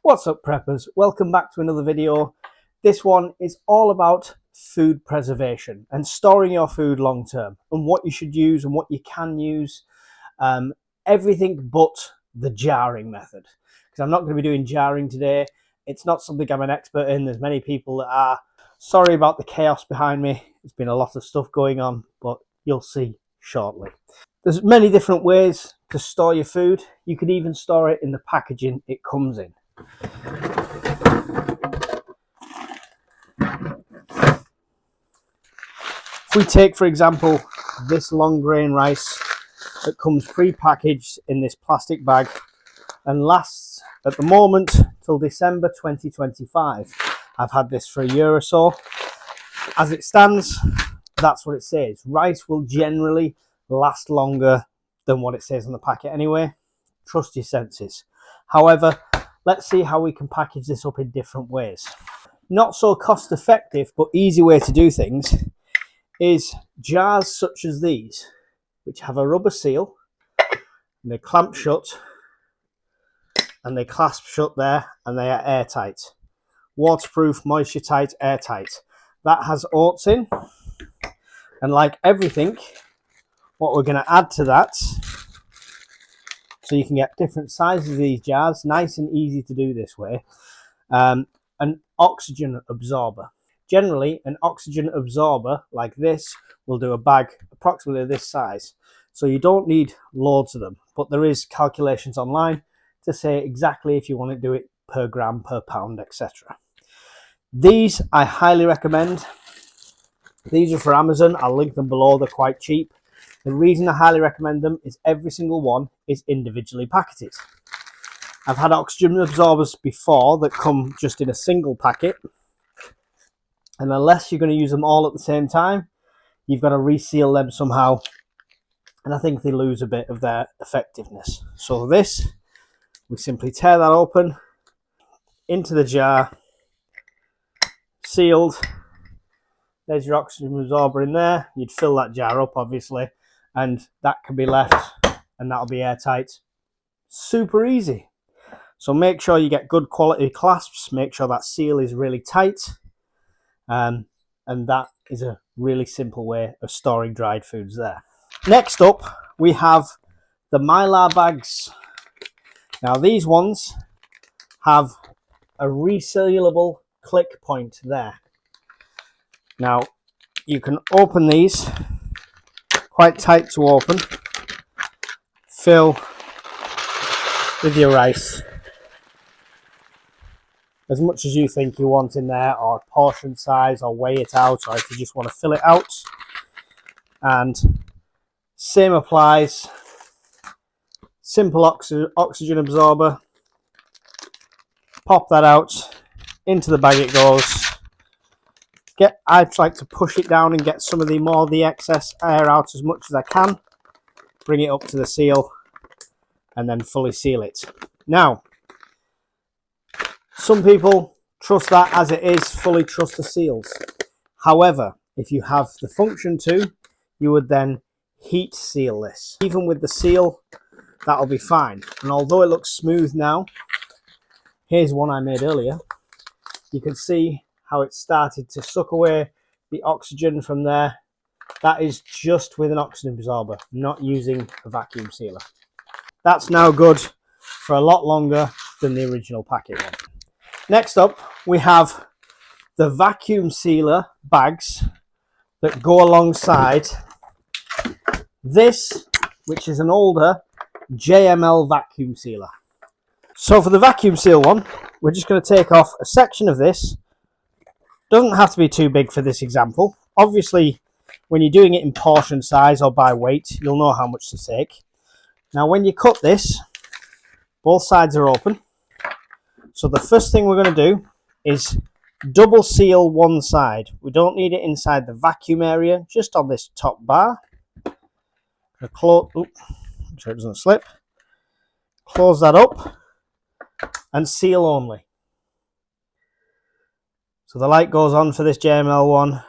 What's up, preppers? Welcome back to another video. This one is all about food preservation and storing your food long term and what you should use and what you can use. Everything but the jarring method, because I'm not going to be doing jarring today. It's not something I'm an expert in. There's many people that are. Sorry about the chaos behind me. There's been a lot of stuff going on, but you'll see shortly. There's many different ways to store your food. You can even store it in the packaging it comes in. If we take, for example, this long grain rice that comes pre-packaged in this plastic bag and lasts at the moment till December 2025. I've had this for a year or so. As it stands, that's what it says. Rice will generally last longer than what it says on the packet anyway. Trust your senses. However, let's see how we can package this up in different ways. Not so cost effective, but easy way to do things is jars such as these, which have a rubber seal and they clamp shut and they clasp shut there, and they are airtight. Waterproof, moisture tight, airtight. That has oats in, and like everything, what we're going to add to that, so you can get different sizes of these jars, nice and easy to do this way, an oxygen absorber. Generally, an oxygen absorber like this will do a bag approximately this size. So you don't need loads of them, but there is calculations online to say exactly if you want to do it per gram, per pound, etc. These I highly recommend. These are for Amazon. I'll link them below. They're quite cheap. The reason I highly recommend them is every single one is individually packeted. I've had oxygen absorbers before that come just in a single packet, and unless you're going to use them all at the same time, you've got to reseal them somehow, and I think they lose a bit of their effectiveness. So this, we simply tear that open into the jar, sealed. There's your oxygen absorber in there. You'd fill that jar up, obviously, and that can be left, and that'll be airtight. Super easy. So make sure you get good quality clasps. Make sure that seal is really tight. And that is a really simple way of storing dried foods there. Next up, we have the Myylar bags. Now these ones have a resealable click point there. Now you can open these, quite tight to open, fill with your rice as much as you think you want in there, or portion size, or weigh it out, or if you just want to fill it out. And same applies. Simple oxygen absorber. Pop that out. Into the bag it goes. I like to push it down and get some of the excess air out as much as I can. Bring it up to the seal and then fully seal it. Now, some people trust that as it is, fully trust the seals. However, if you have the function to, you would then heat seal this. Even with the seal, that'll be fine. And although it looks smooth now, here's one I made earlier. You can see how it started to suck away the oxygen from there. That is just with an oxygen absorber, not using a vacuum sealer. That's now good for a lot longer than the original packet one. Next up, we have the vacuum sealer bags that go alongside this, which is an older JML vacuum sealer. So for the vacuum seal one, we're just going to take off a section of this. Doesn't have to be too big for this example. Obviously, when you're doing it in portion size or by weight, you'll know how much to take. Now, when you cut this, both sides are open. So the first thing we're going to do is double seal one side. We don't need it inside the vacuum area, just on this top bar. Close, so it doesn't slip. Close that up and seal only. So the light goes on for this JML one.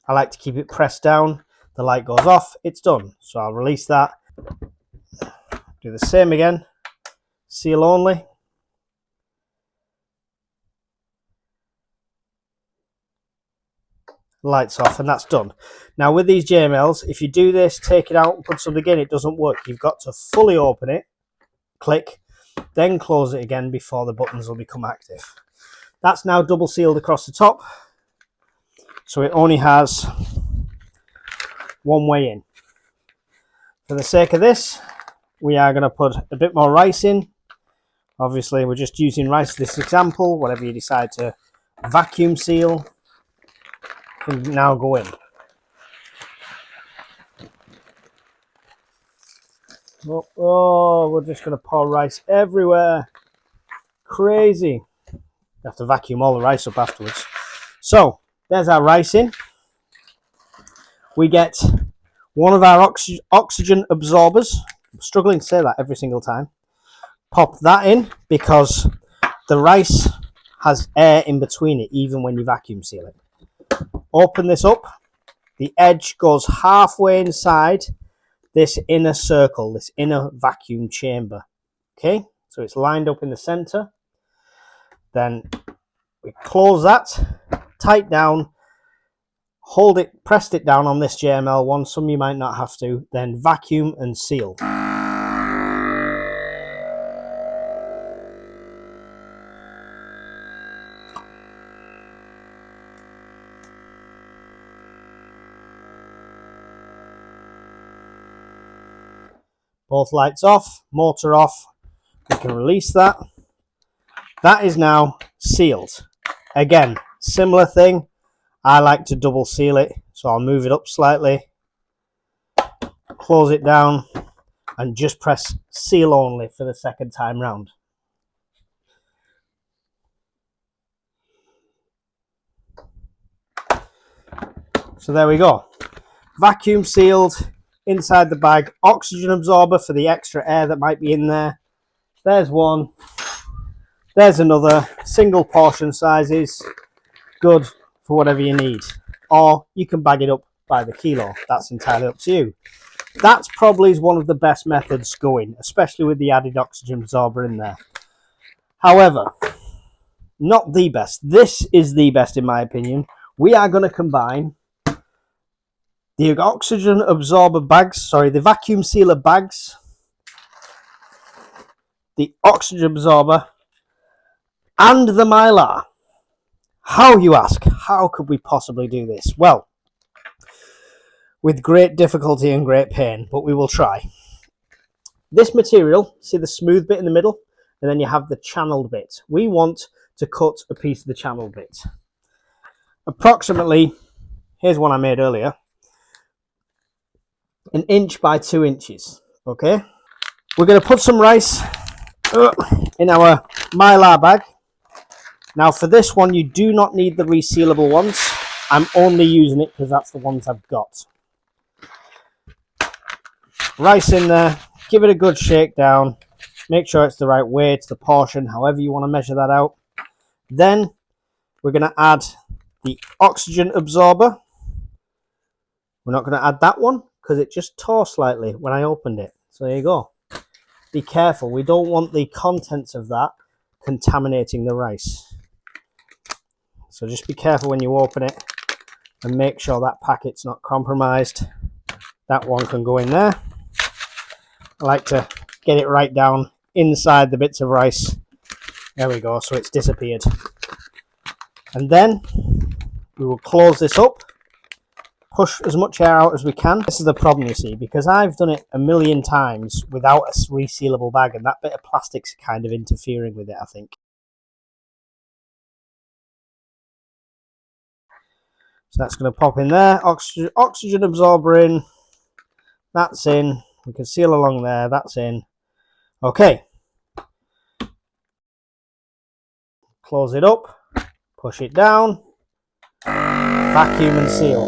I like to keep it pressed down. The light goes off, it's done. So I'll release that. Do the same again. Seal only. lights off, and that's done. Now with these JMLs, if you do this, take it out and put something in, it doesn't work. You've got to fully open it, click, then close it again before the buttons will become active. That's now double sealed across the top, so it only has one way in. For the sake of this, we are going to put a bit more rice in. Obviously, we're just using rice for this example. Whatever you decide to vacuum seal can now go in. Oh, we're just going to pour rice everywhere. Crazy. You have to vacuum all the rice up afterwards. So, there's our rice in. We get one of our oxygen absorbers. I'm struggling to say that every single time. Pop that in because the rice has air in between it even when you vacuum seal it. Open this up. The edge goes halfway inside this inner circle, this inner vacuum chamber. Okay, so it's lined up in the center. Then we close that, tight down, hold it, pressed it down on this JML one. Some you might not have to. Then vacuum and seal. Both lights off, motor off. We can release that. That is now sealed. Again, similar thing. I like to double seal it, so I'll move it up slightly, close it down, and just press seal only for the second time round. So there we go. Vacuum sealed inside the bag. Oxygen absorber for the extra air that might be in there. There's one. There's another. Single portion sizes. Good for whatever you need. Or you can bag it up by the kilo. That's entirely up to you. That's probably one of the best methods going, especially with the added oxygen absorber in there. However, not the best. This is the best in my opinion. We are going to combine the oxygen absorber bags, the vacuum sealer bags, the oxygen absorber, and the Myylar. How, you ask? How could we possibly do this? Well, with great difficulty and great pain, but we will try. This material, see the smooth bit in the middle? And then you have the channeled bit. We want to cut a piece of the channeled bit. Approximately, here's one I made earlier, 1 inch by 2 inches. Okay, we're going to put some rice in our Myylar bag. Now for this one, you do not need the resealable ones. I'm only using it because that's the ones I've got. Rice in there, give it a good shake down, make sure it's the right weight, the portion, however you want to measure that out. Then we're going to add the oxygen absorber. We're not going to add that one because it just tore slightly when I opened it. So there you go. Be careful, we don't want the contents of that contaminating the rice. So just be careful when you open it and make sure that packet's not compromised. That one can go in there. I like to get it right down inside the bits of rice. There we go, so it's disappeared. And then we will close this up, push as much air out as we can. This is the problem, you see, because I've done it a million times without a resealable bag, and that bit of plastic's kind of interfering with it, I think. So that's going to pop in there. Oxygen absorber in. That's in. We can seal along there. That's in. Okay. Close it up. Push it down. Vacuum and seal.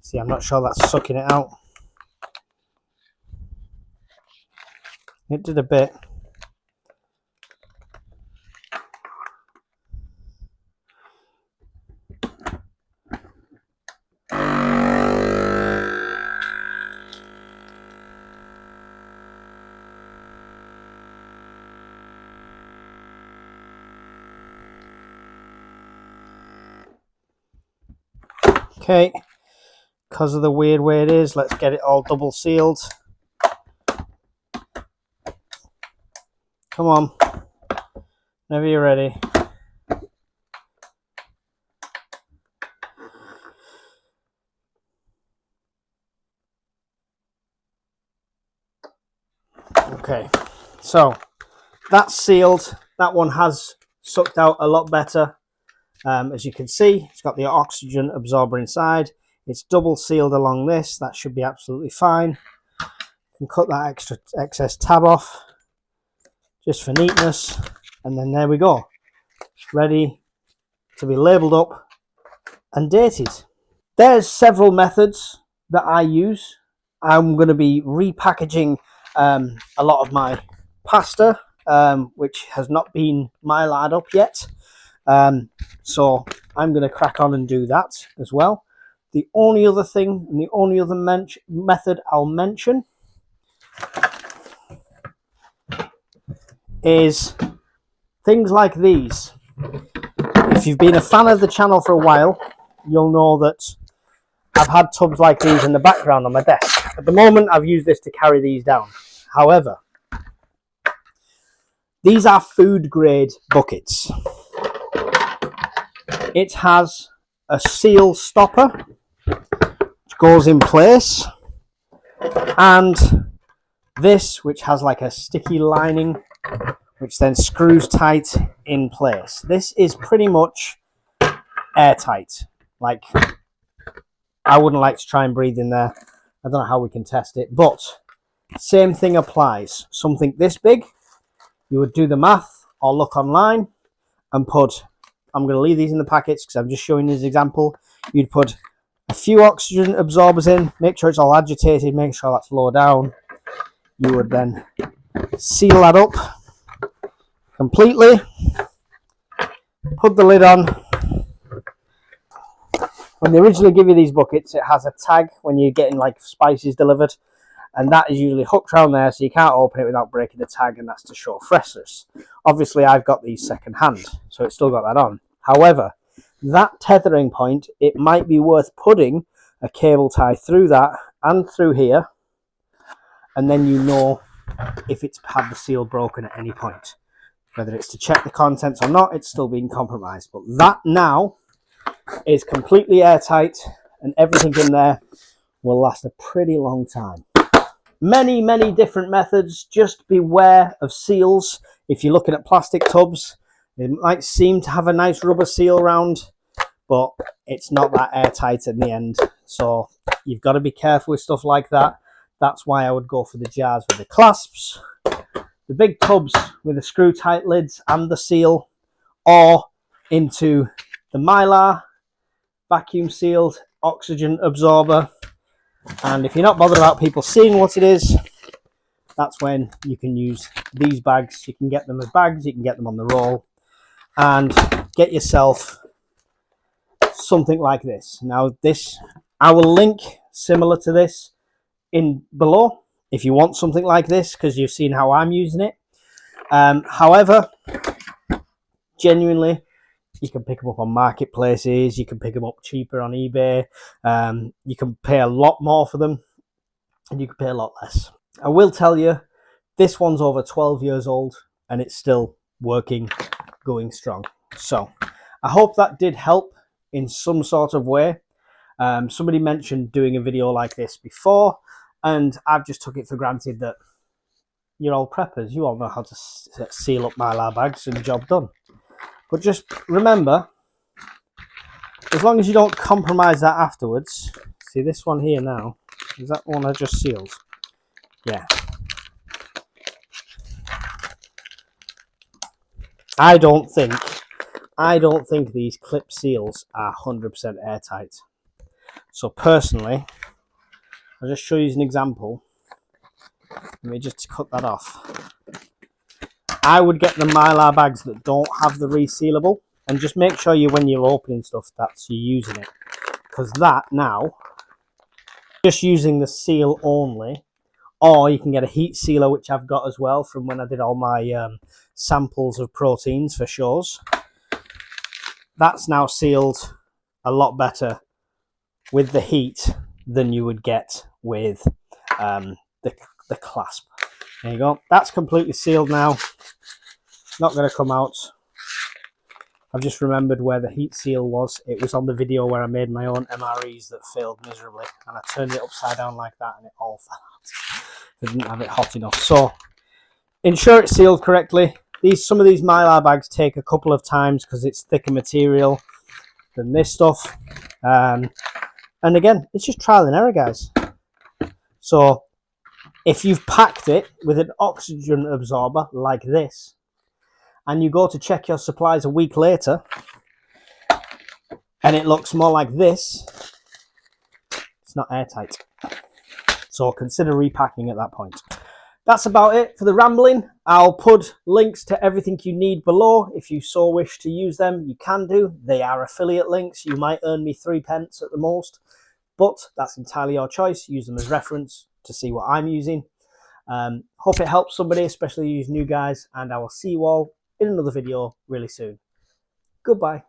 See, I'm not sure that's sucking it out. It did a bit. Okay, because of the weird way it is, let's get it all double sealed. Come on, whenever you're ready. Okay, so that's sealed. That one has sucked out a lot better. As you can see, it's got the oxygen absorber inside. It's double sealed along this. That should be absolutely fine. You can cut that excess tab off just for neatness, and then there we go, ready to be labelled up and dated. There's several methods that I use. I'm going to be repackaging a lot of my pasta, which has not been mylared up yet. So I'm going to crack on and do that as well. The only other thing, and the only other method I'll mention is things like these. If you've been a fan of the channel for a while, you'll know that I've had tubs like these in the background on my desk. At the moment, I've used this to carry these down. However, these are food grade buckets. It has a seal stopper which goes in place, and this which has like a sticky lining which then screws tight in place. This is pretty much airtight. Like, I wouldn't like to try and breathe in there. I don't know how we can test it, but same thing applies. Something this big, you would do the math or look online and put, I'm going to leave these in the packets because I'm just showing you this example. You'd put a few oxygen absorbers in, make sure it's all agitated, make sure that's low down. You would then seal that up completely, put the lid on. When they originally give you these buckets, it has a tag when you're getting like spices delivered, and that is usually hooked around there, so you can't open it without breaking the tag, and that's to show freshness. Obviously, I've got these second hand, so it's still got that on. However, that tethering point, it might be worth putting a cable tie through that and through here, and then you know if it's had the seal broken at any point. Whether it's to check the contents or not, it's still being compromised. But that now is completely airtight, and everything in there will last a pretty long time. Many different methods. Just beware of seals. If you're looking at plastic tubs, it might seem to have a nice rubber seal around, but it's not that airtight in the end. So you've got to be careful with stuff like that. That's why I would go for the jars with the clasps, the big tubs with the screw tight lids and the seal, or into the mylar vacuum sealed oxygen absorber. And if you're not bothered about people seeing what it is, that's when you can use these bags. You can get them as bags, you can get them on the roll, and get yourself something like this. Now this, I will link similar to this in below if you want something like this, because you've seen how I'm using it. However, genuinely, you can pick them up on marketplaces, you can pick them up cheaper on eBay, you can pay a lot more for them, and you can pay a lot less. I will tell you, this one's over 12 years old, and it's still working, going strong. So, I hope that did help in some sort of way. Somebody mentioned doing a video like this before, and I've just took it for granted that you're all preppers. You all know how to seal up mylar bags and job done. But just remember, as long as you don't compromise that afterwards. See this one here now? Is that one I just sealed? Yeah. I don't think these clip seals are 100% airtight. So personally, I'll just show you an example. Let me just cut that off. I would get the mylar bags that don't have the resealable, and just make sure you, when you're opening stuff, that's you using it, because that now, just using the seal only, or you can get a heat sealer, which I've got as well from when I did all my samples of proteins for shows. That's now sealed a lot better with the heat than you would get with the clasp. There you go. That's completely sealed now. Not going to come out. I've just remembered where the heat seal was. It was on the video where I made my own MREs that failed miserably, and I turned it upside down like that and it all fell out. I didn't have it hot enough. So ensure it's sealed correctly. Some of these Mylar bags take a couple of times because it's thicker material than this stuff. And again, it's just trial and error, guys. So if you've packed it with an oxygen absorber like this, and you go to check your supplies a week later, and it looks more like this, it's not airtight. So consider repacking at that point. That's about it for the rambling. I'll put links to everything you need below. If you so wish to use them, you can do. They are affiliate links. You might earn me 3p at the most, but that's entirely your choice. Use them as reference to see what I'm using. Hope it helps somebody, especially you new guys, and I will see you all in another video really soon. Goodbye.